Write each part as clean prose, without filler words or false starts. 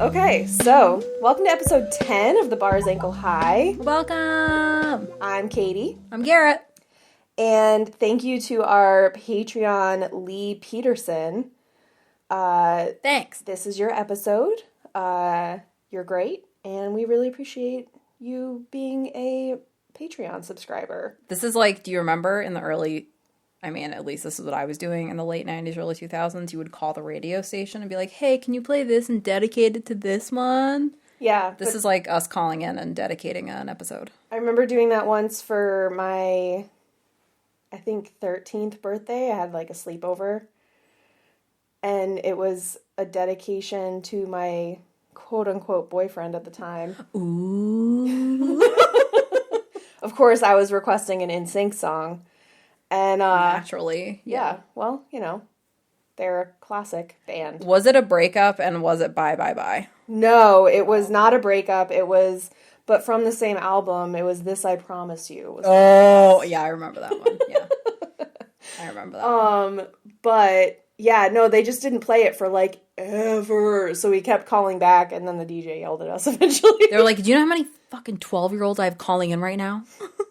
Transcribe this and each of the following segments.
Okay, so welcome to episode 10 of The Bar's Ankle High. Welcome! I'm Katie. I'm Garrett. And thank you to our Patreon, Lee Peterson. Thanks. This is your episode. You're great, and we really appreciate you being a Patreon subscriber. This is like, do you remember in the early, at least this is what I was doing in the late 90s, early 2000s, you would call the radio station and be like, hey, can you play this and dedicate it to this one? Yeah. This is like us calling in and dedicating an episode. I remember doing that once for my, I think, 13th birthday. I had like a sleepover. And it was a dedication to my quote-unquote boyfriend at the time. Ooh. Of course, I was requesting an NSYNC song. And, Naturally. Yeah, well, you know, they're a classic band. Was it a breakup and was it bye, bye, bye? No, it was not a breakup. It was, but from the same album, it was This I Promise You. Oh, yeah, I remember that one. Yeah. I remember that one. But, yeah, no, they just didn't play it for, like, ever. So we kept calling back, and then the DJ yelled at us eventually. They were like, do you know how many fucking 12-year-olds I have calling in right now?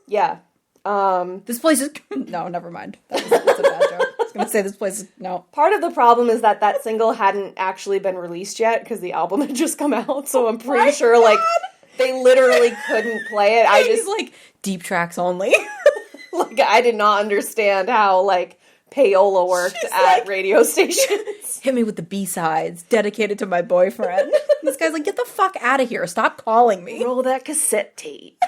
Yeah. This place is... No, never mind. That's a bad joke. I was going to say this place is... No. Part of the problem is that single hadn't actually been released yet, because the album had just come out, so I'm pretty sure, like, they literally couldn't play it. I just... like, deep tracks only. Like, I did not understand how, like, payola worked at radio stations. Hit me with the B-sides, dedicated to my boyfriend. This guy's like, get the fuck out of here. Stop calling me. Roll that cassette tape.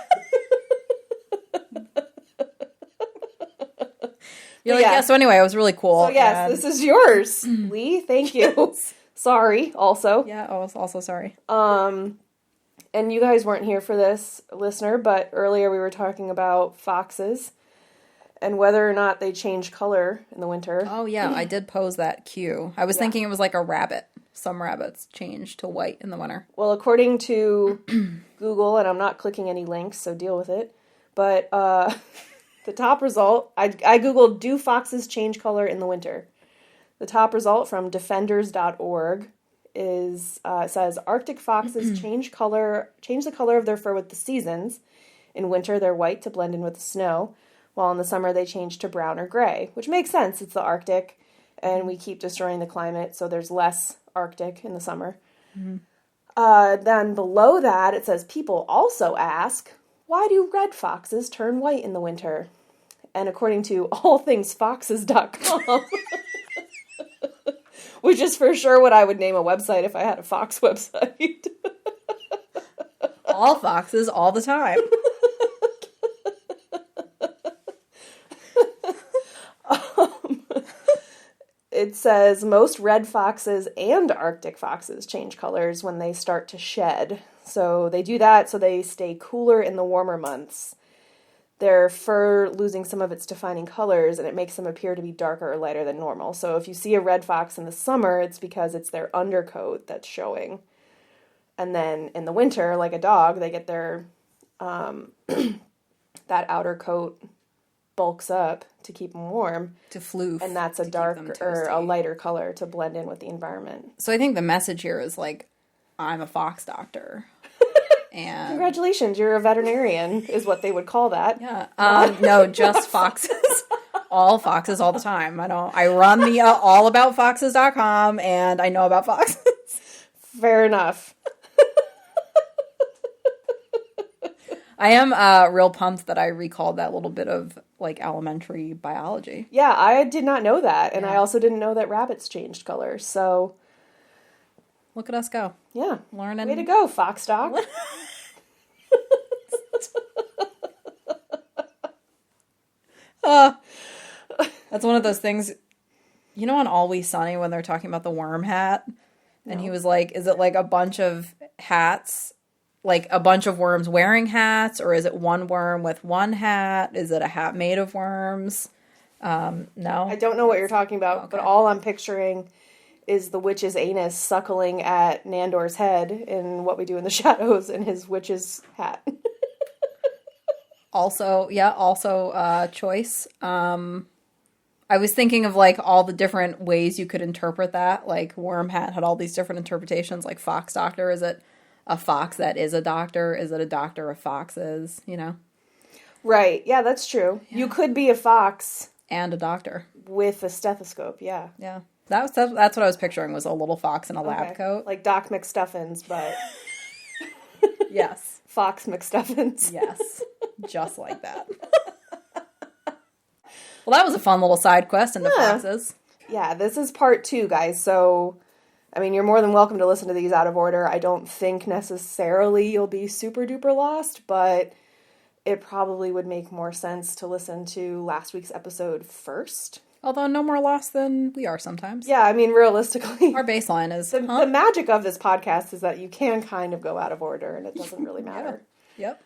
You're like, yeah, so anyway, it was really cool. So yes, this is yours, Lee. Thank you. Sorry, also. Yeah, I was also sorry. And you guys weren't here for this, listener, but earlier we were talking about foxes and whether or not they change color in the winter. Oh, yeah, I did pose that cue. I was thinking it was like a rabbit. Some rabbits change to white in the winter. Well, according to Google, and I'm not clicking any links, so deal with it, but the top result, I Googled, do foxes change color in the winter? The top result from defenders.org is, says, Arctic foxes change the color of their fur with the seasons. In winter, they're white to blend in with the snow, while in the summer they change to brown or gray, which makes sense. It's the Arctic, and we keep destroying the climate, so there's less Arctic in the summer. Mm-hmm. Then below that, it says, people also ask, why do red foxes turn white in the winter? And according to allthingsfoxes.com, which is for sure what I would name a website if I had a fox website. All foxes, all the time. It says most red foxes and Arctic foxes change colors when they start to shed. So they do that so they stay cooler in the warmer months. Their fur losing some of its defining colors, and it makes them appear to be darker or lighter than normal. So if you see a red fox in the summer, it's because it's their undercoat that's showing. And then in the winter, like a dog, they get their, that outer coat bulks up to keep them warm. To floof. And that's a dark or a lighter color to blend in with the environment. So I think the message here is like, I'm a fox doctor. And congratulations, you're a veterinarian, is what they would call that. Yeah. No, just foxes. All foxes all the time. I run the allaboutfoxes.com and I know about foxes. Fair enough. I am real pumped that I recalled that little bit of like elementary biology. Yeah, I did not know that. And I also didn't know that rabbits changed color. So look at us go. Yeah. Learning. Way to go, Fox Doc. That's one of those things, you know, on Always Sunny when they're talking about the worm hat? And he was like, is it like a bunch of hats, like a bunch of worms wearing hats, or is it one worm with one hat? Is it a hat made of worms? No. I don't know what you're talking about, but all I'm picturing is the witch's anus suckling at Nandor's head in What We Do in the Shadows in his witch's hat. Also, choice. I was thinking of like all the different ways you could interpret that. Like Worm Hat had all these different interpretations. Like Fox Doctor, is it a fox that is a doctor? Is it a doctor of foxes? You know, Right. Yeah, that's true. Yeah. You could be a fox and a doctor with a stethoscope. Yeah. Yeah, that's what I was picturing, was a little fox in a lab Okay. coat. Like Doc McStuffins, but Yes, Fox McStuffins. yes, just like that. Well, that was a fun little side quest into Yeah. foxes. Yeah, this is part 2, guys. So, I mean, you're more than welcome to listen to these out of order. I don't think necessarily you'll be super duper lost, but it probably would make more sense to listen to last week's episode first. Although no more lost than we are sometimes. Yeah, I mean, realistically, Our baseline is, the magic of this podcast is that you can kind of go out of order and it doesn't really matter. Yep.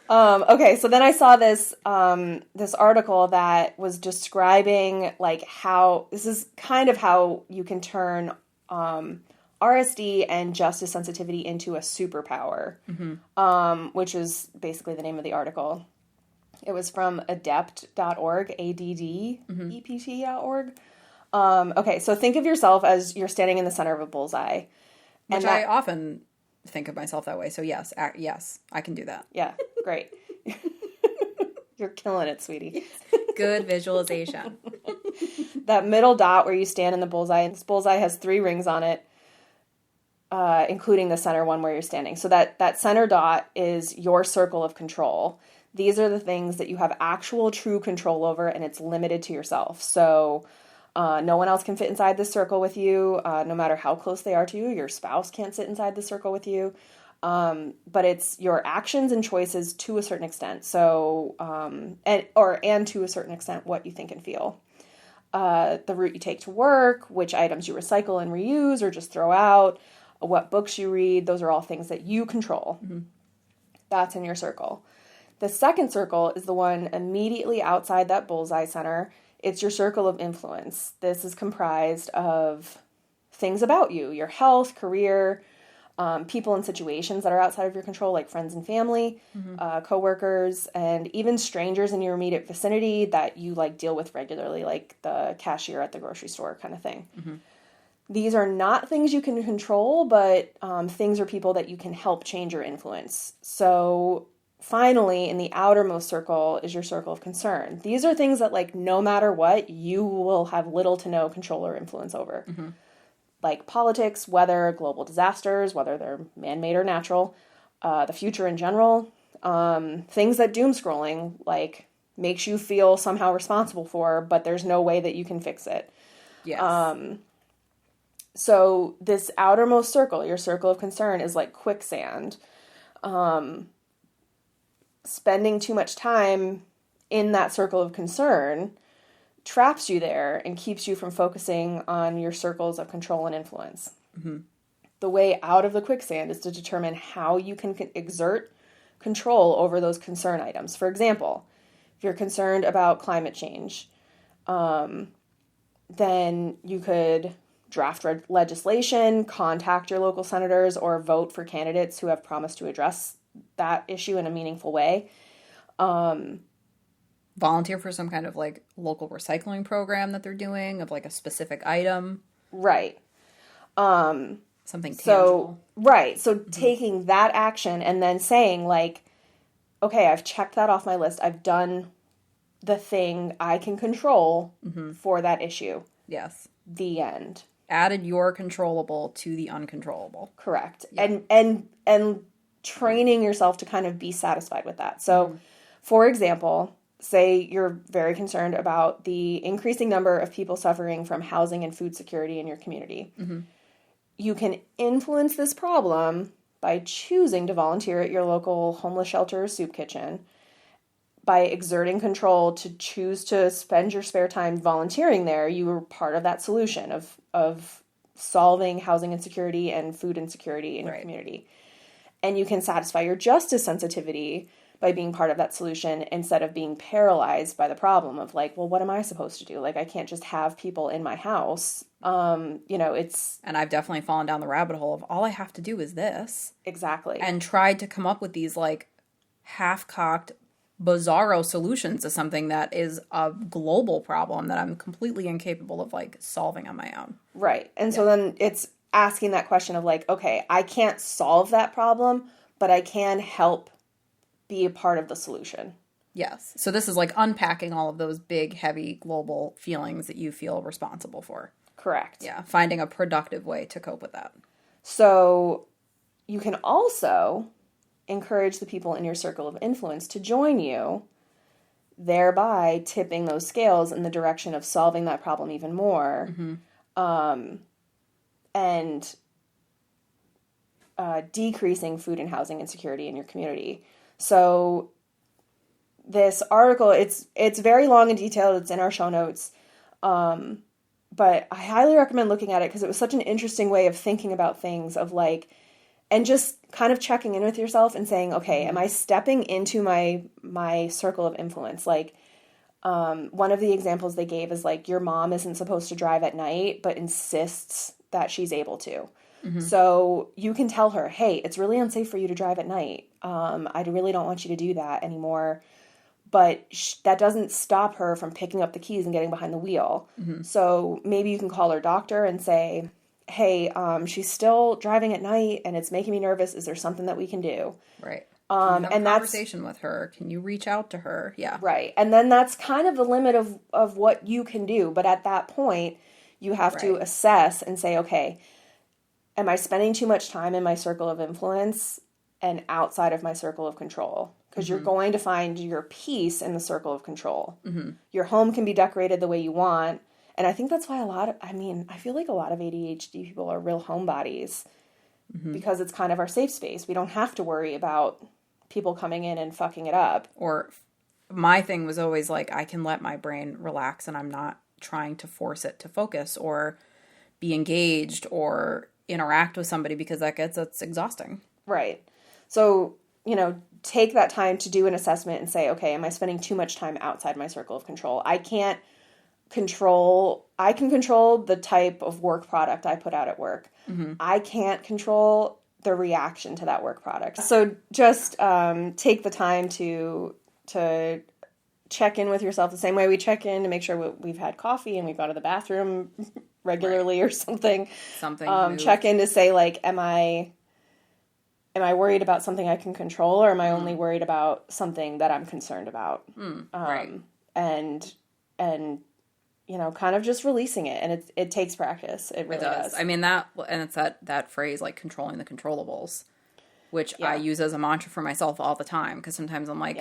Okay, so then I saw this this article that was describing like how this is kind of how you can turn RSD and justice sensitivity into a superpower, which is basically the name of the article. It was from adept.org, ADDEPT.org. Okay, so think of yourself as you're standing in the center of a bullseye. Which I often think of myself that way. So yes, yes, I can do that. Yeah, great. You're killing it, sweetie. Good visualization. That middle dot where you stand in the bullseye, this bullseye has 3 rings on it, including the center one where you're standing. So that center dot is your circle of control. These are the things that you have actual true control over, and it's limited to yourself. So no one else can fit inside this circle with you, no matter how close they are to you. Your spouse can't sit inside the circle with you. But it's your actions and choices to a certain extent. So, and to a certain extent, what you think and feel. The route you take to work, which items you recycle and reuse or just throw out, what books you read, those are all things that you control. Mm-hmm. That's in your circle. The second circle is the one immediately outside that bullseye center. It's your circle of influence. This is comprised of things about you, your health, career, people and situations that are outside of your control, like friends and family, coworkers, and even strangers in your immediate vicinity that you like deal with regularly, like the cashier at the grocery store kind of thing. Mm-hmm. These are not things you can control, but things or people that you can help change your influence. So finally, in the outermost circle is your circle of concern. These are things that, like, no matter what, you will have little to no control or influence over. Mm-hmm. Like politics, weather, global disasters, whether they're man-made or natural, the future in general, things that doom scrolling, like, makes you feel somehow responsible for, but there's no way that you can fix it. Yes. So this outermost circle, your circle of concern, is like quicksand. Spending too much time in that circle of concern traps you there and keeps you from focusing on your circles of control and influence. Mm-hmm. The way out of the quicksand is to determine how you can exert control over those concern items. For example, if you're concerned about climate change, then you could draft legislation, contact your local senators, or vote for candidates who have promised to address that issue in a meaningful way. Volunteer for some kind of like local recycling program that they're doing of like a specific item. Right. Something tangible. So taking that action and then saying like, okay, I've checked that off my list. I've done the thing I can control for that issue. Yes. The end. Added your controllable to the uncontrollable. Correct. Yeah. And training yourself to kind of be satisfied with that. So, for example, say you're very concerned about the increasing number of people suffering from housing and food security in your community. Mm-hmm. You can influence this problem by choosing to volunteer at your local homeless shelter or soup kitchen, by exerting control to choose to spend your spare time volunteering there. You are part of that solution of solving housing insecurity and food insecurity in your community. And you can satisfy your justice sensitivity by being part of that solution instead of being paralyzed by the problem of like, well, what am I supposed to do? Like, I can't just have people in my house. It's... And I've definitely fallen down the rabbit hole of all I have to do is this. Exactly. And tried to come up with these like half-cocked, bizarro solutions to something that is a global problem that I'm completely incapable of like solving on my own. Right. And so then it's asking that question of like, okay, I can't solve that problem, but I can help be a part of the solution. Yes. So this is like unpacking all of those big, heavy, global feelings that you feel responsible for. Correct. Yeah. Finding a productive way to cope with that. So you can also encourage the people in your circle of influence to join you, thereby tipping those scales in the direction of solving that problem even more. And decreasing food and housing insecurity in your community. So this article, it's very long and detailed. It's in our show notes. But I highly recommend looking at it because it was such an interesting way of thinking about things of like, and just kind of checking in with yourself and saying, okay, am I stepping into my circle of influence? Like, one of the examples they gave is like, your mom isn't supposed to drive at night, but insists that she's able to. So you can tell her, hey, it's really unsafe for you to drive at night. I really don't want you to do that anymore. But that doesn't stop her from picking up the keys and getting behind the wheel. So maybe you can call her doctor and say, hey, she's still driving at night and it's making me nervous. Is there something that we can do? Right. Can you have and a conversation with her? Can you reach out to her? Yeah. Right. And then that's kind of the limit of what you can do. But at that point, you have to assess and say, okay, am I spending too much time in my circle of influence and outside of my circle of control? Because you're going to find your peace in the circle of control. Your home can be decorated the way you want. And I think that's why I feel like a lot of ADHD people are real homebodies because it's kind of our safe space. We don't have to worry about people coming in and fucking it up. Or my thing was always like, I can let my brain relax and I'm not trying to force it to focus or be engaged or interact with somebody because that's exhausting. Right. So, take that time to do an assessment and say, okay, am I spending too much time outside my circle of control? I can control the type of work product I put out at work. I can't control the reaction to that work product. So just take the time to check in with yourself the same way we check in to make sure we've had coffee and we've gone to the bathroom regularly or something. Check in to say like, am I worried about something I can control, or am I only worried about something that I'm concerned about? And kind of just releasing it. And it takes practice. It really does. I mean, it's that phrase, like controlling the controllables, which I use as a mantra for myself all the time. Because sometimes I'm like,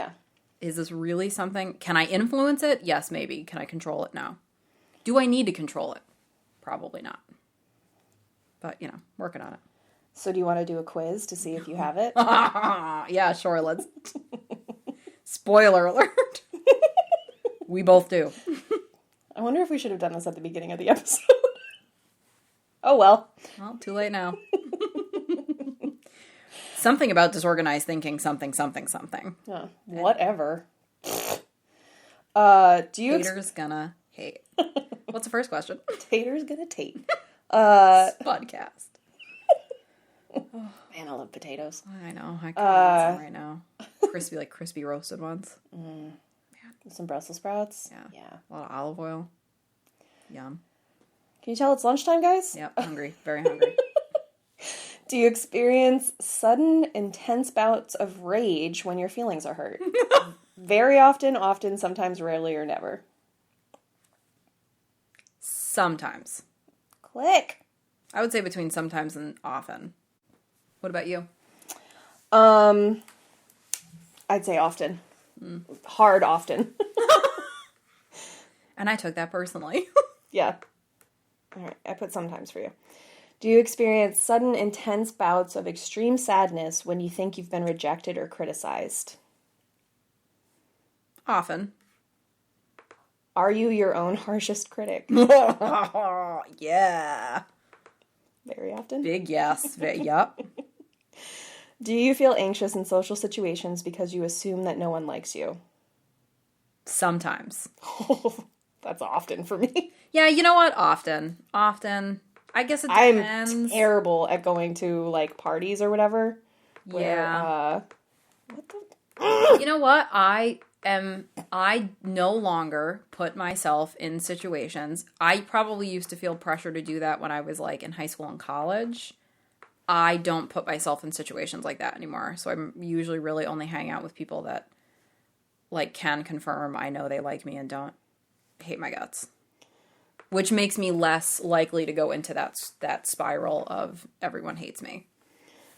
is this really something? Can I influence it? Yes, maybe. Can I control it? No. Do I need to control it? Probably not. But, working on it. So do you want to do a quiz to see if you have it? Yeah, sure. Let's. Spoiler alert. We both do. I wonder if we should have done this at the beginning of the episode. Oh, well. Well, too late now. Something about disorganized thinking, something. Whatever. Tater's gonna hate. What's the first question? Tater's gonna tate. Podcast. Oh, man, I love potatoes. I know. I can't eat some right now. Crispy roasted ones. Some Brussels sprouts. Yeah. A lot of olive oil. Yum. Can you tell it's lunchtime, guys? Yep. Hungry. Very hungry. Do you experience sudden, intense bouts of rage when your feelings are hurt? Very often, sometimes, rarely, or never. Sometimes. Click. I would say between sometimes and often. What about you? I'd say often. Hard often. And I took that personally. Yeah. All right, I put sometimes for you. Do you experience sudden, intense bouts of extreme sadness when you think you've been rejected or criticized? Often. Are you your own harshest critic? Yeah. Very often? Big yes. Yup. Do you feel anxious in social situations because you assume that no one likes you? Sometimes. That's often for me. Yeah, you know what? Often. I guess it I'm depends. terrible at going to like parties or whatever. Where, Yeah. what the? You know what? I no longer put myself in situations. I probably used to feel pressure to do that when I was like in high school and college. I don't put myself in situations like that anymore. So I'm usually really only hang out with people that like can confirm I know they like me and don't hate my guts. Which makes me less likely to go into that spiral of everyone hates me.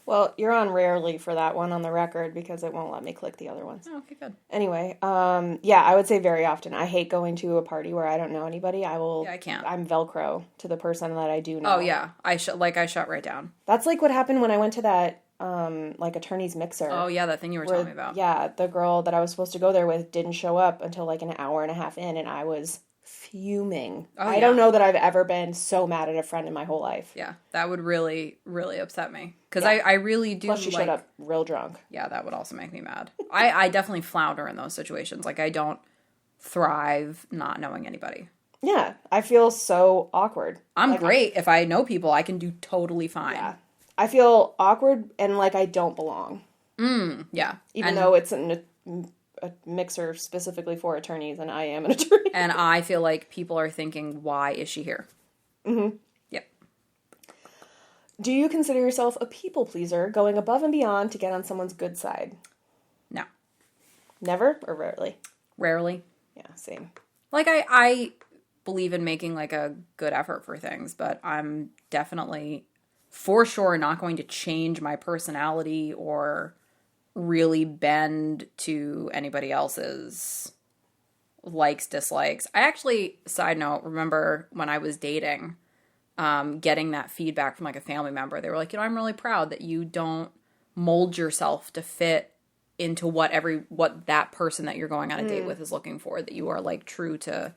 Well, you're on rarely for that one on the record because it won't let me click the other ones. Oh, okay, good. Anyway, yeah, I would say very often. I hate going to a party where I don't know anybody. Yeah, I can't. I'm Velcro to the person that I do know. Oh yeah, I shut right down. That's like what happened when I went to that like attorney's mixer. Oh yeah, that thing you were telling me about. Yeah, the girl that I was supposed to go there with didn't show up until like an hour and a half in, and I was fuming. Oh, I don't know that I've ever been so mad at a friend in my whole life. Yeah, that would really, really upset me. Because Yeah. I really do. Plus, she showed up real drunk. Yeah, that would also make me mad. I definitely flounder in those situations. Like, I don't thrive not knowing anybody. Yeah, I feel so awkward. I'm great. If I know people, I can do totally fine. Yeah. I feel awkward and like I don't belong. Yeah. Even though it's a mixer specifically for attorneys and I am an attorney. And I feel like people are thinking, why is she here? Mm-hmm. Yep. Do you consider yourself a people pleaser, going above and beyond to get on someone's good side? No. Never or rarely? Rarely. Yeah, same. Like, I believe in making, like, a good effort for things, but I'm definitely, for sure, not going to change my personality or really bend to anybody else's likes, dislikes. I actually, side note, remember when I was dating, getting that feedback from, like, a family member. They were like, I'm really proud that you don't mold yourself to fit into what that person that you're going on a date with is looking for, that you are like true to,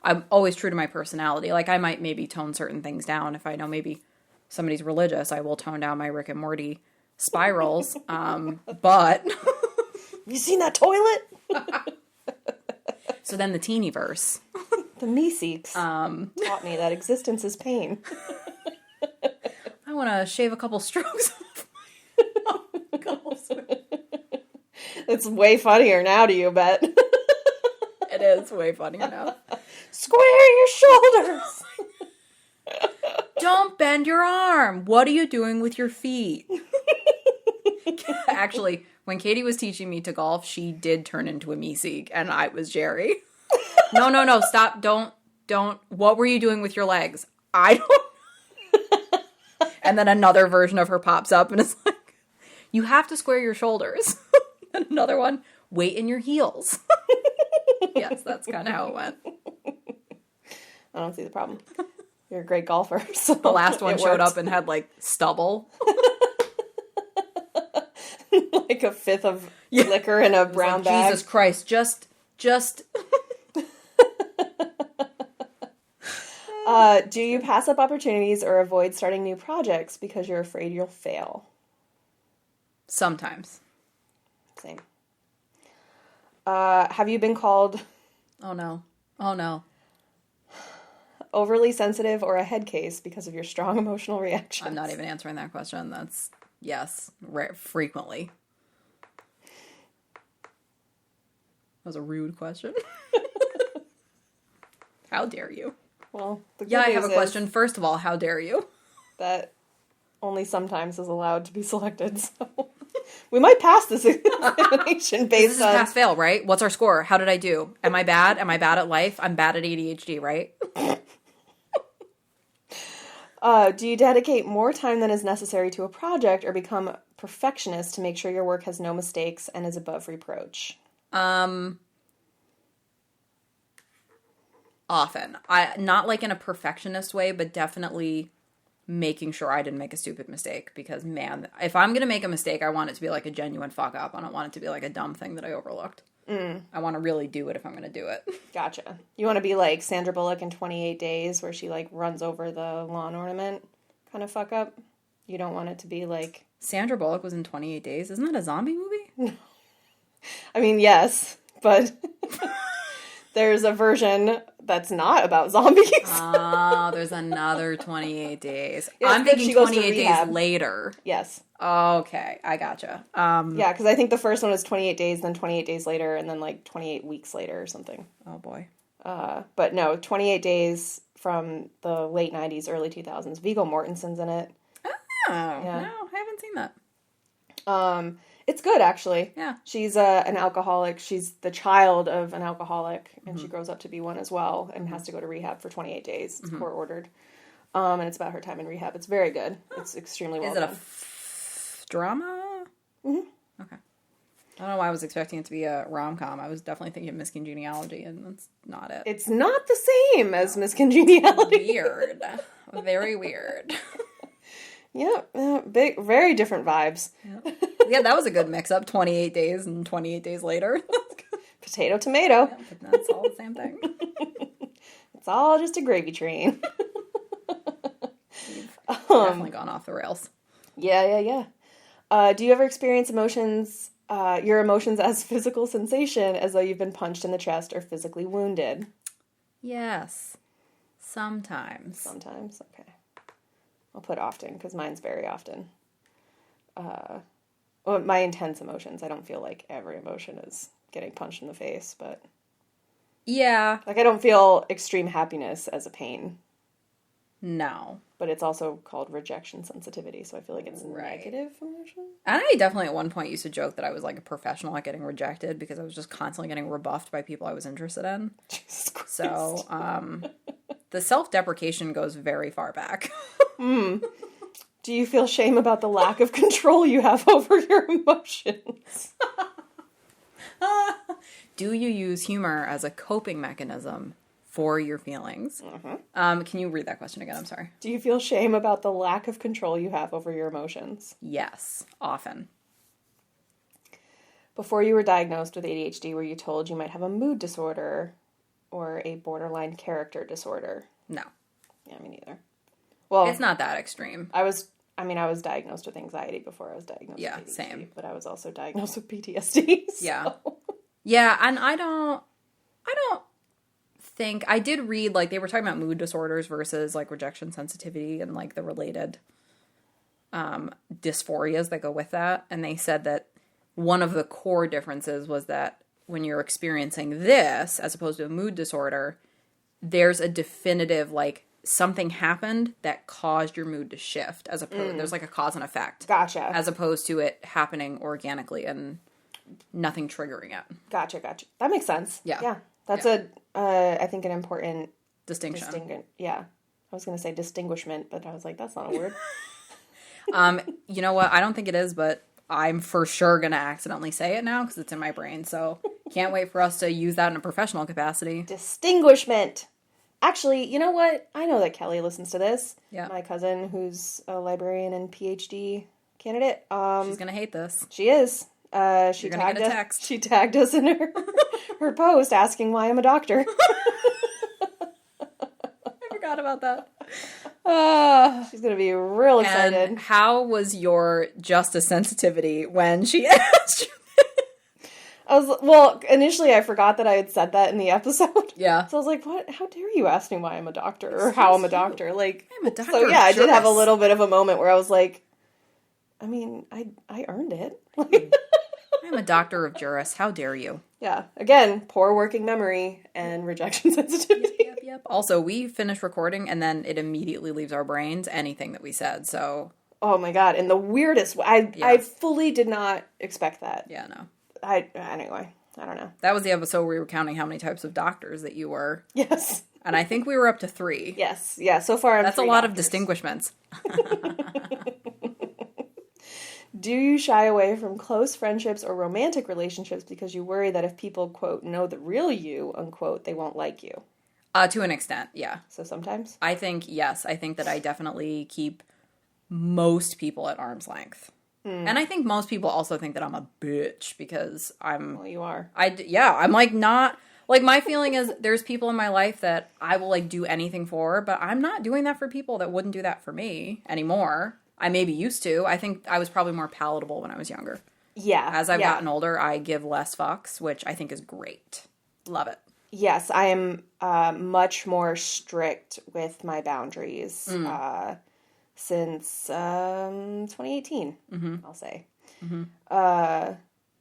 I'm always true to my personality. Like, I might maybe tone certain things down. If I know maybe somebody's religious, I will tone down my Rick and Morty spirals. But You seen that toilet? so then the teeny verse. The Meeseeks taught me that existence is pain. I want to shave a couple strokes off. It's way funnier now, do you bet? It is way funnier now. Square your shoulders! Don't bend your arm. What are you doing with your feet? Actually, when Katie was teaching me to golf, she did turn into a Meeseek, and I was Jerry. No, stop. Don't. What were you doing with your legs? I don't. And then another version of her pops up, and it's like, you have to square your shoulders. And another one, weight in your heels. Yes, that's kind of how it went. I don't see the problem. You're a great golfer. So The last one showed up and had, like, stubble. Like a fifth of liquor in a brown Like, bag. Jesus Christ, just... Do you pass up opportunities or avoid starting new projects because you're afraid you'll fail? Sometimes. Same. Have you been called Oh, no. overly sensitive or a head case because of your strong emotional reactions? I'm not even answering that question. That's, yes, frequently. That was a rude question. How dare you? Well, the good Yeah, I news have a is question. First of all, how dare you? that only sometimes is allowed to be selected, so we might pass this examination This based is on... pass fail, right? What's our score? How did I do? Am I bad? Am I bad at life? I'm bad at ADHD, right? Do you dedicate more time than is necessary to a project or become a perfectionist to make sure your work has no mistakes and is above reproach? Often. Not like in a perfectionist way, but definitely making sure I didn't make a stupid mistake. Because, man, if I'm going to make a mistake, I want it to be like a genuine fuck up. I don't want it to be like a dumb thing that I overlooked. I want to really do it if I'm going to do it. Gotcha. You want to be like Sandra Bullock in 28 Days where she like runs over the lawn ornament kind of fuck up? You don't want it to be like Sandra Bullock was in 28 Days. Isn't that a zombie movie? I mean, yes, but there's a version that's not about zombies. Oh, there's another 28 Days. Yeah, I'm but thinking she goes to 28 Days rehab. later. Yes. Okay, I gotcha. Yeah, because I think the first one was 28 days, then 28 days later, and then like 28 weeks later or something. Oh boy. But no, 28 Days from the late 90s, early 2000s. Viggo Mortensen's in it. Oh, Yeah. no, I haven't seen that. It's good, actually. Yeah. She's an alcoholic. She's the child of an alcoholic, and she grows up to be one as well, and has to go to rehab for 28 days. It's court ordered. And it's about her time in rehab. It's very good. It's extremely well Is it done. a drama? Mm-hmm. Okay. I don't know why I was expecting it to be a rom-com. I was definitely thinking of Miss Congeniality, and that's not it. It's not the same as Miss Congeniality. Weird. Very weird. Yeah, big, very different vibes. Yeah, that was a good mix-up. 28 Days and 28 Days later. Potato, tomato. Yeah, but that's all the same thing. It's all just a gravy train. Definitely gone off the rails. Yeah. Do you ever experience your emotions as physical sensation, as though you've been punched in the chest or physically wounded? Yes. Sometimes. Sometimes. Okay. I'll put often, because mine's very often. Well, my intense emotions. I don't feel like every emotion is getting punched in the face, but Yeah. like I don't feel extreme happiness as a pain, No. but it's also called rejection sensitivity, so I feel like it's Right. negative emotion. And I definitely at one point used to joke that I was like a professional at getting rejected because I was just constantly getting rebuffed by people I was interested in. Jesus Christ. So, the self-deprecation goes very far back. Do you feel shame about the lack of control you have over your emotions? Do you use humor as a coping mechanism for your feelings? Can you read that question again? I'm sorry. Do you feel shame about the lack of control you have over your emotions? Yes, often. Before you were diagnosed with ADHD, were you told you might have a mood disorder or a borderline character disorder? No. Yeah, me neither. Well, It's not that extreme. I was diagnosed with anxiety before I was diagnosed Yeah, with ADHD, same. but I was also diagnosed with PTSD. So. Yeah. Yeah, and I don't think I did read like they were talking about mood disorders versus like rejection sensitivity and like the related dysphorias that go with that, and they said that one of the core differences was that when you're experiencing this as opposed to a mood disorder, there's a definitive like something happened that caused your mood to shift as opposed there's like a cause and effect. Gotcha. As opposed to it happening organically and nothing triggering it. Gotcha. That makes sense. Yeah. Yeah. That's I think an important Distinction. Yeah. I was going to say distinguishment, but I was like, that's not a word. You know what? I don't think it is, but I'm for sure going to accidentally say it now because it's in my brain. So can't wait for us to use that in a professional capacity. Distinguishment. Actually, you know what? I know that Kelly listens to this. Yeah. My cousin, who's a librarian and PhD candidate. She's going to hate this. She is. She gonna tagged get a us. text. She tagged us in her post asking why I'm a doctor. I forgot about that. She's gonna be real excited. And how was your justice sensitivity when she asked you? Initially I forgot that I had said that in the episode. Yeah. So I was like, "What? How dare you ask me why I'm a doctor or how I'm a doctor?" Like, I'm a doctor. so yeah, I did have a Juris. little bit of a moment where I was like, I mean, I earned it. I'm a doctor of juris. How dare you? Yeah. Again, poor working memory and rejection sensitivity. Yep. Also, we finish recording and then it immediately leaves our brains anything that we said. So, Oh my god! In the weirdest way, I fully did not expect that. yeah, no. Anyway, I don't know. That was the episode where we were counting how many types of doctors that you were. Yes. And I think we were up to 3. Yes. Yeah. So far, That's a lot of distinguishments. Do you shy away from close friendships or romantic relationships because you worry that if people, quote, know the real you, unquote, they won't like you? To an extent, yeah. So sometimes? I think, yes. I think that I definitely keep most people at arm's length. And I think most people also think that I'm a bitch because Well, you are. I'm like not, like my feeling is there's people in my life that I will like do anything for, but I'm not doing that for people that wouldn't do that for me anymore. I maybe used to. I think I was probably more palatable when I was younger. Yeah. As I've gotten older, I give less fucks, which I think is great. Love it. Yes, I am much more strict with my boundaries since 2018, I'll say.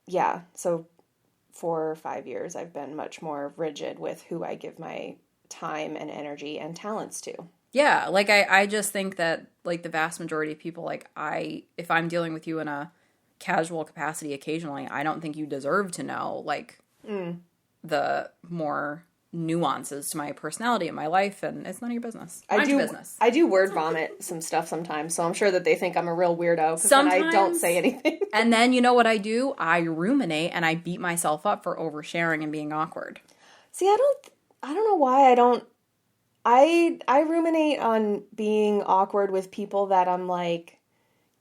Yeah, so 4 or 5 years I've been much more rigid with who I give my time and energy and talents to. Yeah, like I just think that like the vast majority of people, like if I'm dealing with you in a casual capacity occasionally, I don't think you deserve to know like the more nuances to my personality and my life, and it's none of your business. Mind your business. I do word vomit some stuff sometimes, so I'm sure that they think I'm a real weirdo because then I don't say anything. And then you know what I do? I ruminate and I beat myself up for oversharing and being awkward. See, I don't know why I don't. I ruminate on being awkward with people that I'm like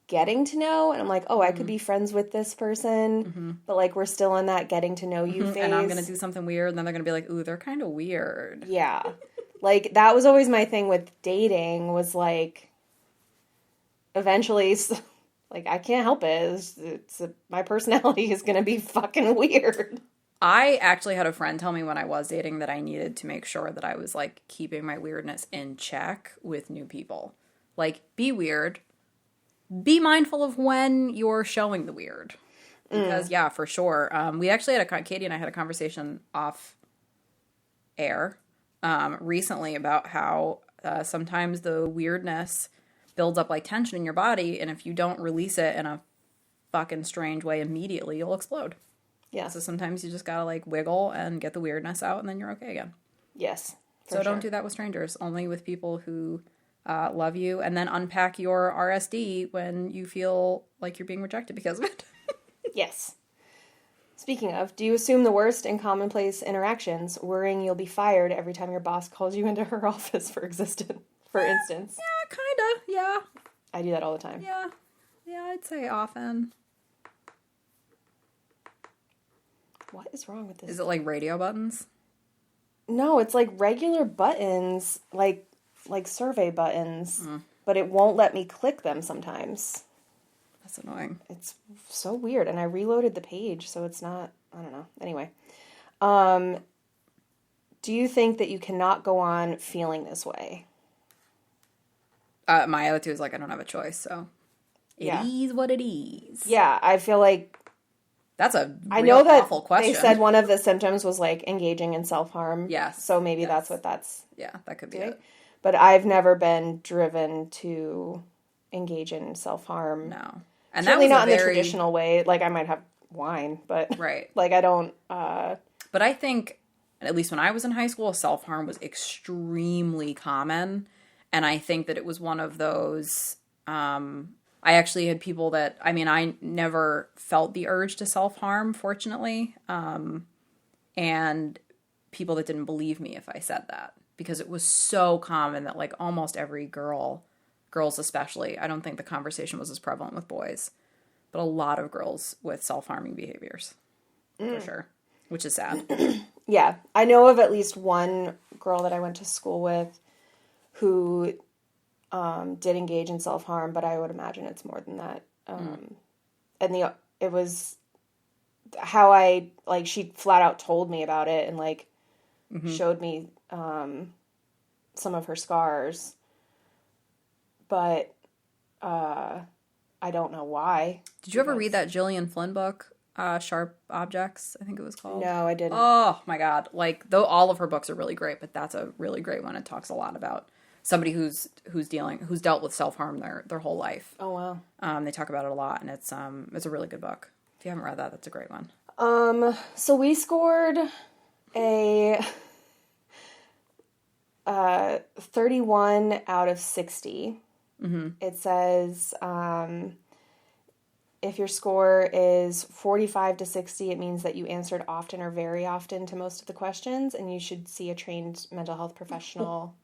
getting to know, and I'm like, oh, I could be friends with this person, but like we're still in that getting to know you phase. And I'm gonna do something weird, and then they're gonna be like, ooh, they're kind of weird. Yeah, like that was always my thing with dating. Was like, eventually, like I can't help it. My personality is gonna be fucking weird. I actually had a friend tell me when I was dating that I needed to make sure that I was like keeping my weirdness in check with new people. Like, be weird. Be mindful of when you're showing the weird. Because, yeah, for sure. We actually Katie and I had a conversation off air recently about how sometimes the weirdness builds up like tension in your body, and if you don't release it in a fucking strange way immediately, you'll explode. Yeah. So sometimes you just gotta like wiggle and get the weirdness out, and then you're okay again. Yes. So don't do that with strangers. Only with people who love you, and then unpack your RSD when you feel like you're being rejected because of it. Yes. Speaking of, do you assume the worst in commonplace interactions, worrying you'll be fired every time your boss calls you into her office for instance? Yeah, kinda. Yeah. I do that all the time. Yeah. Yeah, I'd say often. What is wrong with this? Is it like radio buttons? No, it's like regular buttons, like survey buttons, but it won't let me click them sometimes. That's annoying. It's so weird, and I reloaded the page, so it's not, I don't know. Anyway, do you think that you cannot go on feeling this way? My attitude is like, I don't have a choice, so it is what it is. Yeah, I feel like that's a I know that awful question. They said one of the symptoms was like engaging in self-harm. Yes. So maybe that's what that's. Yeah, that could be it. But I've never been driven to engage in self-harm. No. And certainly not in the traditional way. Like I might have wine, but right. Like I don't. But I think, at least when I was in high school, self-harm was extremely common. And I think that it was one of those, I actually had people that, I mean, I never felt the urge to self-harm, fortunately. And people that didn't believe me if I said that. Because it was so common that, like, almost every girls especially, I don't think the conversation was as prevalent with boys, but a lot of girls with self-harming behaviors, for sure, which is sad. Yeah, I know of at least one girl that I went to school with who did engage in self-harm, but I would imagine it's more than that. And it was how I, like, she flat out told me about it and, like, showed me some of her scars. But I don't know why. Did you ever read that Gillian Flynn book, Sharp Objects, I think it was called? No, I didn't. Oh, my God. Like, though all of her books are really great, but that's a really great one. It talks a lot about somebody who's dealt with self-harm their whole life. Oh, wow. They talk about it a lot, and it's a really good book. If you haven't read that, that's a great one. So we scored a 31 out of 60. Mm-hmm. It says if your score is 45 to 60, it means that you answered often or very often to most of the questions, and you should see a trained mental health professional.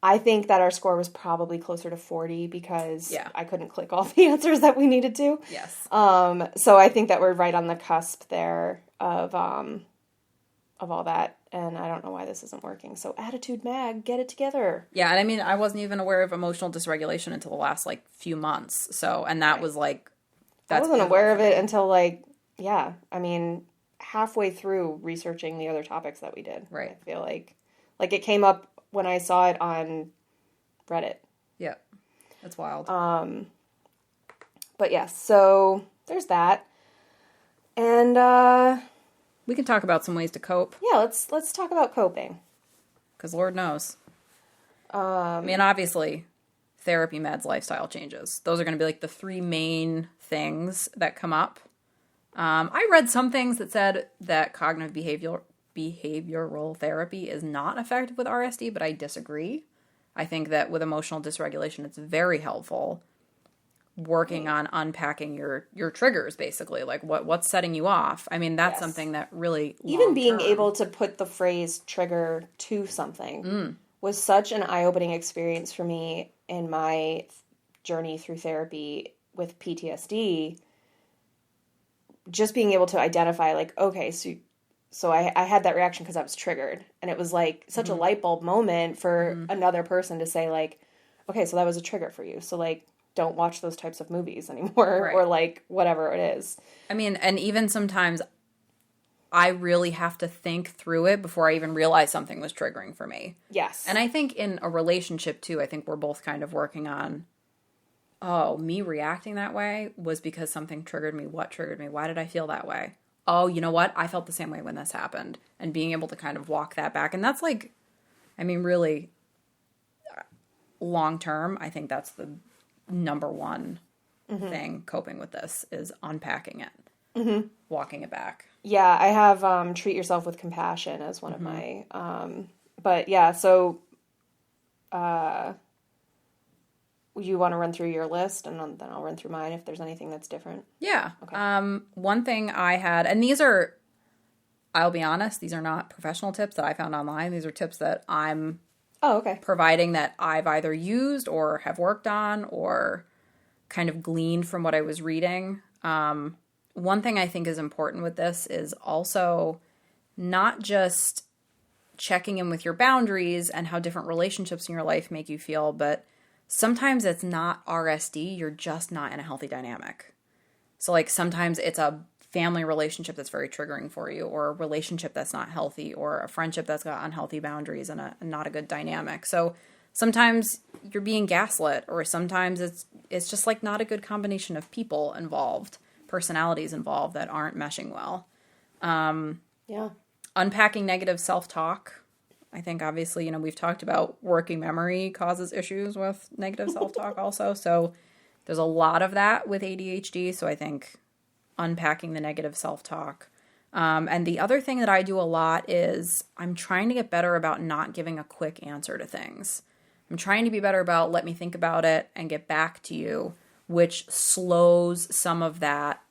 I think that our score was probably closer to 40 because I couldn't click all the answers that we needed to. Yes. So I think that we're right on the cusp there of all that. and I don't know why this isn't working. So Attitude Mag, get it together. Yeah, and I mean, I wasn't even aware of emotional dysregulation until the last, like, few months. So, and that was, like, I wasn't aware of it until, like, yeah, I mean, halfway through researching the other topics that we did. Right. I feel like it came up when I saw it on Reddit. Yeah, that's wild. But yes, so there's that. And, we can talk about some ways to cope. yeah, let's talk about coping. Because Lord knows. I mean, obviously, therapy, meds, lifestyle changes. Those are going to be like the three main things that come up. I read some things that said that cognitive behavioral therapy is not effective with RSD, but I disagree. I think that with emotional dysregulation, it's very helpful working on unpacking your triggers, basically, like what's setting you off. I mean, that's something that really even being able to put the phrase trigger to something was such an eye-opening experience for me in my journey through therapy with PTSD. Just being able to identify, like, okay, so I had that reaction because I was triggered, and it was like such a light bulb moment for another person to say, like, okay, so that was a trigger for you, so, like, don't watch those types of movies anymore, or, like, whatever it is. I mean, and even sometimes I really have to think through it before I even realize something was triggering for me. Yes. And I think in a relationship, too, I think we're both kind of working on, oh, me reacting that way was because something triggered me. What triggered me? Why did I feel that way? Oh, you know what? I felt the same way when this happened. And being able to kind of walk that back. And that's like, I mean, really, long term, I think that's the number one thing coping with this is unpacking it, walking it back. Yeah, I have treat yourself with compassion as one of my, but yeah, so you want to run through your list, and then I'll run through mine if there's anything that's different. Yeah. Okay. One thing I had, and these are, I'll be honest, these are not professional tips that I found online. These are tips that I'm providing that I've either used or have worked on or kind of gleaned from what I was reading. One thing I think is important with this is also not just checking in with your boundaries and how different relationships in your life make you feel, but sometimes it's not RSD, you're just not in a healthy dynamic. So, like, sometimes it's a family relationship that's very triggering for you, or a relationship that's not healthy, or a friendship that's got unhealthy boundaries and not a good dynamic. So sometimes you're being gaslit, or sometimes it's just like not a good combination of people involved, personalities involved that aren't meshing well. Unpacking negative self-talk. I think obviously, we've talked about working memory causes issues with negative self-talk also. So there's a lot of that with ADHD. So I think unpacking the negative self-talk. And the other thing that I do a lot is I'm trying to get better about not giving a quick answer to things. I'm trying to be better about let me think about it and get back to you, which slows some of that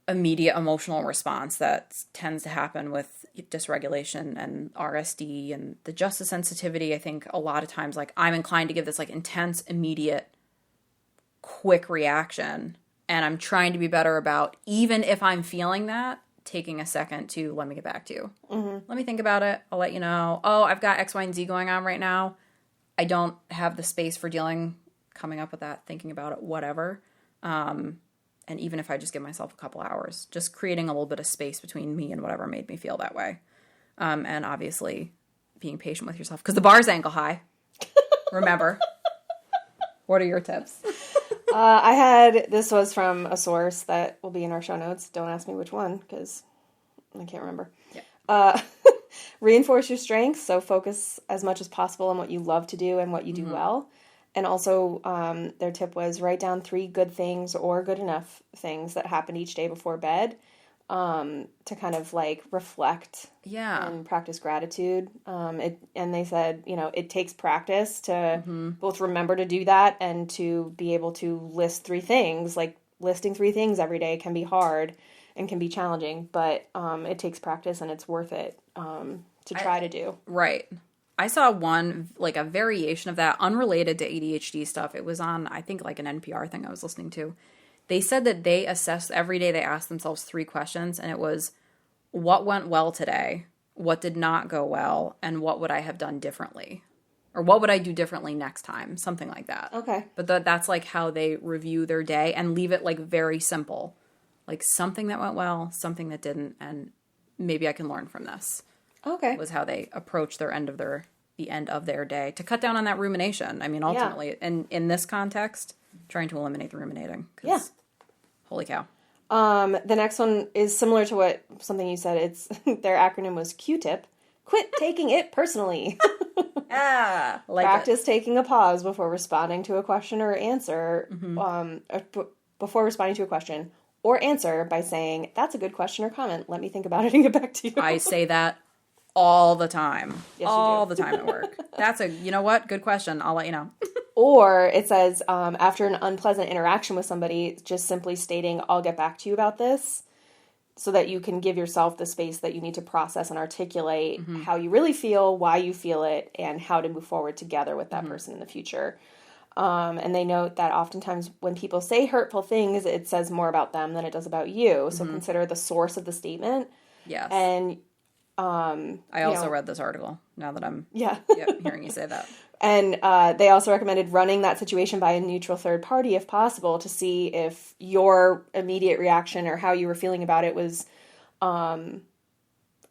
immediate emotional response that tends to happen with dysregulation and RSD and the justice sensitivity. I think a lot of times, like, I'm inclined to give this like intense, immediate, quick reaction. And I'm trying to be better about, even if I'm feeling that, taking a second to let me get back to you. Let me think about it. I'll let you know. Oh, I've got X, Y, and Z going on right now. I don't have the space for coming up with that, thinking about it, whatever. And even if I just give myself a couple hours, just creating a little bit of space between me and whatever made me feel that way. And obviously being patient with yourself, because the bar's ankle high. Remember. What are your tips? This was from a source that will be in our show notes. Don't ask me which one, because I can't remember. Yeah. Reinforce your strengths, so focus as much as possible on what you love to do and what you do well. And also, their tip was write down 3 good things or good enough things that happened each day before bed, to kind of like reflect and practice gratitude. And they said, it takes practice to both remember to do that and to be able to list 3 things. Like, listing 3 things every day can be hard and can be challenging, but it takes practice and it's worth it to try to do. Right. I saw one, like a variation of that, unrelated to ADHD stuff. It was on, I think, like an NPR thing I was listening to. They said that they assessed every day, they asked themselves 3 questions, and it was, what went well today? what did not go well, and what would I have done differently? Or what would I do differently next time? Something like that. Okay. But that's like how they review their day and leave it like very simple. Like something that went well, something that didn't, and maybe I can learn from this. Okay. Was how they approach the end of their day to cut down on that rumination. I mean, ultimately, and in this context, trying to eliminate the ruminating. Yeah. Holy cow. The next one is similar to something you said. It's their acronym was Q-tip. Quit taking it personally. Practice taking a pause before responding to a question or answer. Before responding to a question or answer by saying, "That's a good question or comment. Let me think about it and get back to you." I say that all the time. Yes, all you do. the time at work. That's you know what? Good question. I'll let you know. Or it says, after an unpleasant interaction with somebody, just simply stating, "I'll get back to you about this," so that you can give yourself the space that you need to process and articulate how you really feel, why you feel it, and how to move forward together with that person in the future. And they note that oftentimes when people say hurtful things, it says more about them than it does about you. So consider the source of the statement. Yes. And I also read this article now that I'm hearing you say that. And they also recommended running that situation by a neutral third party if possible to see if your immediate reaction or how you were feeling about it was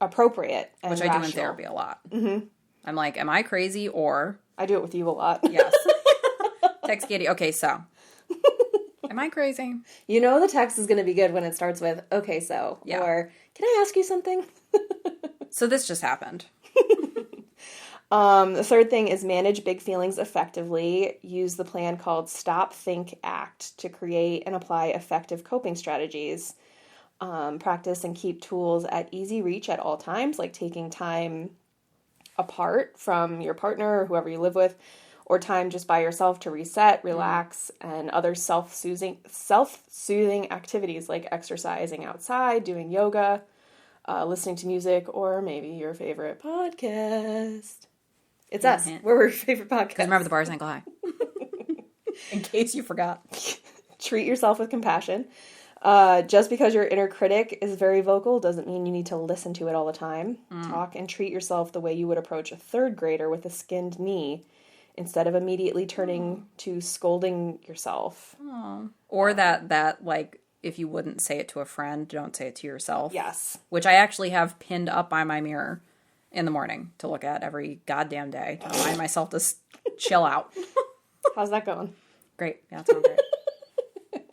appropriate and Which I do in therapy a lot. Mm-hmm. I'm like, am I crazy or... I do it with you a lot. Yes. Text Katie, okay, so. Am I crazy? You know the text is going to be good when it starts with, "Okay, so." Yeah. Or, "Can I ask you something?" So this just happened. The third thing is manage big feelings effectively. Use the plan called Stop, Think, Act to create and apply effective coping strategies. Practice and keep tools at easy reach at all times, like taking time apart from your partner or whoever you live with, or time just by yourself to reset, relax, and other self-soothing activities like exercising outside, doing yoga, listening to music, or maybe your favorite podcast. It's us. We're your favorite podcast. Because remember, the bar is Ankle High. In case you forgot. Treat yourself with compassion. Just because your inner critic is very vocal doesn't mean you need to listen to it all the time. Talk and treat yourself the way you would approach a third grader with a skinned knee instead of immediately turning to scolding yourself. Or that like, if you wouldn't say it to a friend, don't say it to yourself. Yes. Which I actually have pinned up by my mirror in the morning to look at every goddamn day to remind myself to chill out. How's that going? Great. Yeah, it's going great.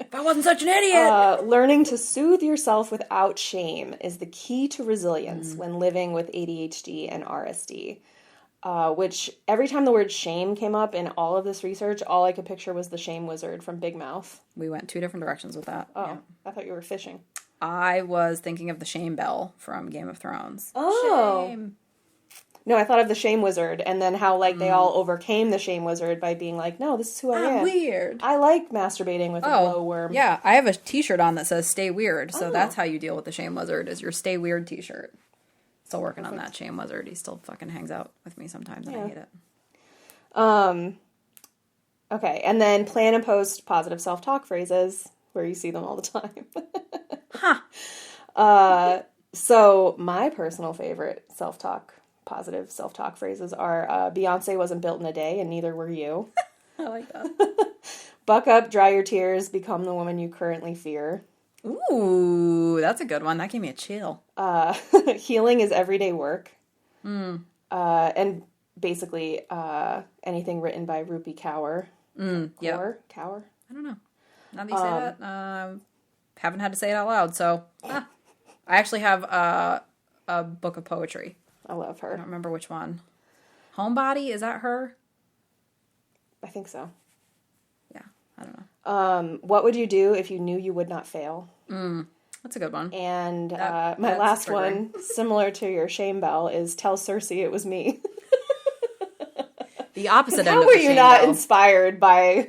If I wasn't such an idiot! Learning to soothe yourself without shame is the key to resilience when living with ADHD and RSD. Which, every time the word shame came up in all of this research, all I could picture was the shame wizard from Big Mouth. We went two different directions with that. Oh, yeah. I thought you were fishing. I was thinking of the shame bell from Game of Thrones. Oh. Shame. No, I thought of the shame wizard, and then how, like, they all overcame the shame wizard by being like, "No, this is who I am. Weird. I like masturbating with a glowworm." Yeah, I have a t-shirt on that says "Stay Weird," so that's how you deal with the shame wizard, is your Stay Weird t-shirt. Still working on that shame wizard. He still fucking hangs out with me sometimes, and I hate it. Okay, and then plan and post positive self-talk phrases, where you see them all the time. So, my personal favorite positive self-talk phrases are, Beyonce wasn't built in a day, and neither were you. I like that. Buck up, dry your tears, become the woman you currently fear. Ooh, that's a good one. That gave me a chill. Healing is everyday work. And basically, anything written by Rupi Kaur. Yep. Kaur? I don't know. Now that you say that, haven't had to say it out loud, so. I actually have a book of poetry. I love her. I don't remember which one. Homebody, is that her? I think so. Yeah, I don't know. What would you do if you knew you would not fail? That's a good one. And my last one, similar to your shame bell, is tell Cersei it was me. The opposite end How of were the you shame not bell. Inspired by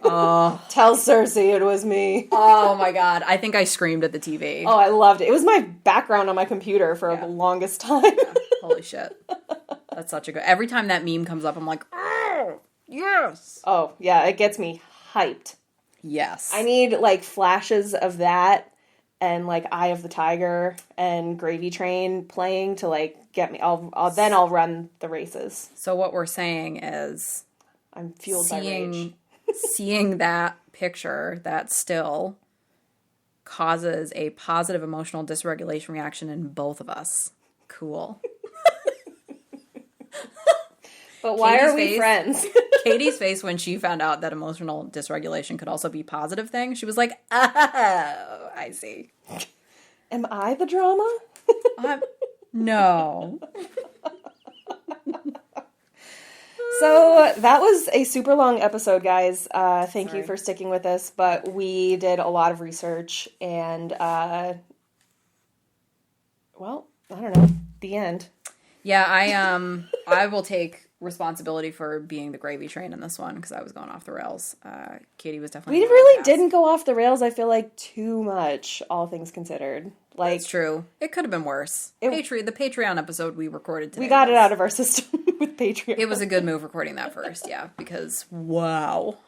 tell Cersei it was me? Oh my god, I think I screamed at the TV. Oh, I loved it. It was my background on my computer for the longest time. Holy shit. That's such a good... Every time that meme comes up, I'm like, oh, yes. Oh, yeah, it gets me hyped. Yes. I need, like, flashes of that and like Eye of the Tiger and Gravy Train playing to like get me. I'll run the races. So what we're saying is, I'm fueled by rage. Seeing that picture, that still, causes a positive emotional dysregulation reaction in both of us. Cool. But why are we friends? Katie's face when she found out that emotional dysregulation could also be a positive thing, she was like, oh, I see. Am I the drama? No. So that was a super long episode, guys. Thank you for sticking with us, but we did a lot of research and, well, I don't know, the end. Yeah, I will take responsibility for being the gravy train in this one because I was going off the rails. Katie was definitely. We really didn't go off the rails. I feel like too much, all things considered. Like it's true. It could have been worse. The Patreon episode we recorded today. We got it out of our system with Patreon. It was a good move recording that first, yeah, because wow.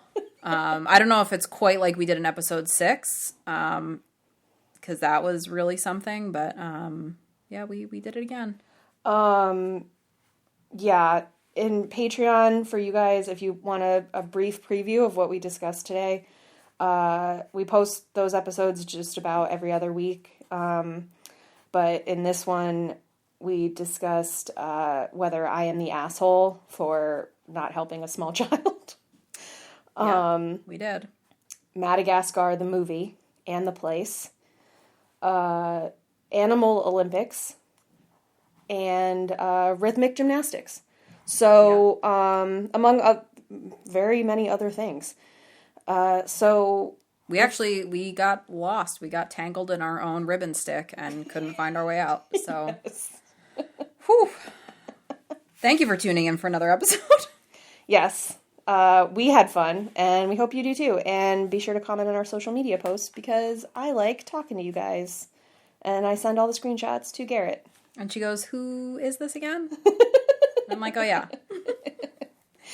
I don't know if it's quite like we did in episode 6, because that was really something, but yeah, we did it again. Yeah. In Patreon, for you guys, if you want a brief preview of what we discussed today, we post those episodes just about every other week. But in this one, we discussed whether I am the asshole for not helping a small child. Yeah, we did. Madagascar, the movie, and the place. Animal Olympics. And rhythmic gymnastics. So, among very many other things. So... We got lost. We got tangled in our own ribbon stick and couldn't find our way out. So, yes. Whew. Thank you for tuning in for another episode. Yes. We had fun, and we hope you do too. And be sure to comment on our social media posts, because I like talking to you guys. And I send all the screenshots to Garrett. And she goes, who is this again? And I'm like, oh yeah.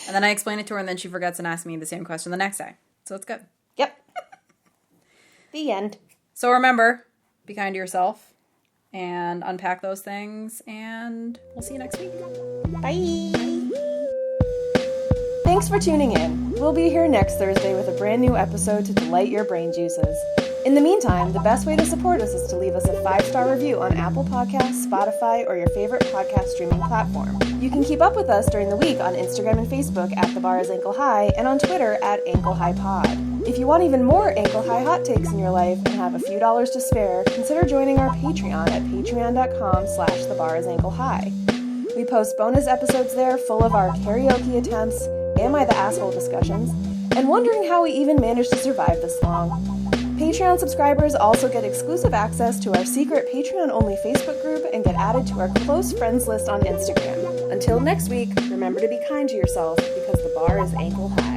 And then I explain it to her, and then she forgets and asks me the same question the next day. So it's good. Yep. The end. So remember, be kind to yourself and unpack those things, and we'll see you next week. Bye. Thanks for tuning in. We'll be here next Thursday with a brand new episode to delight your brain juices. In the meantime, the best way to support us is to leave us a 5-star review on Apple Podcasts, Spotify, or your favorite podcast streaming platform. You can keep up with us during the week on Instagram and Facebook at The Bar is Ankle High, and on Twitter at Ankle High Pod. If you want even more Ankle High hot takes in your life and have a few dollars to spare, consider joining our Patreon at patreon.com/thebarisAnkleHigh. We post bonus episodes there full of our karaoke attempts, Am I the Asshole discussions, and wondering how we even managed to survive this long. Patreon subscribers also get exclusive access to our secret Patreon-only Facebook group and get added to our close friends list on Instagram. Until next week, remember to be kind to yourself, because the bar is ankle high.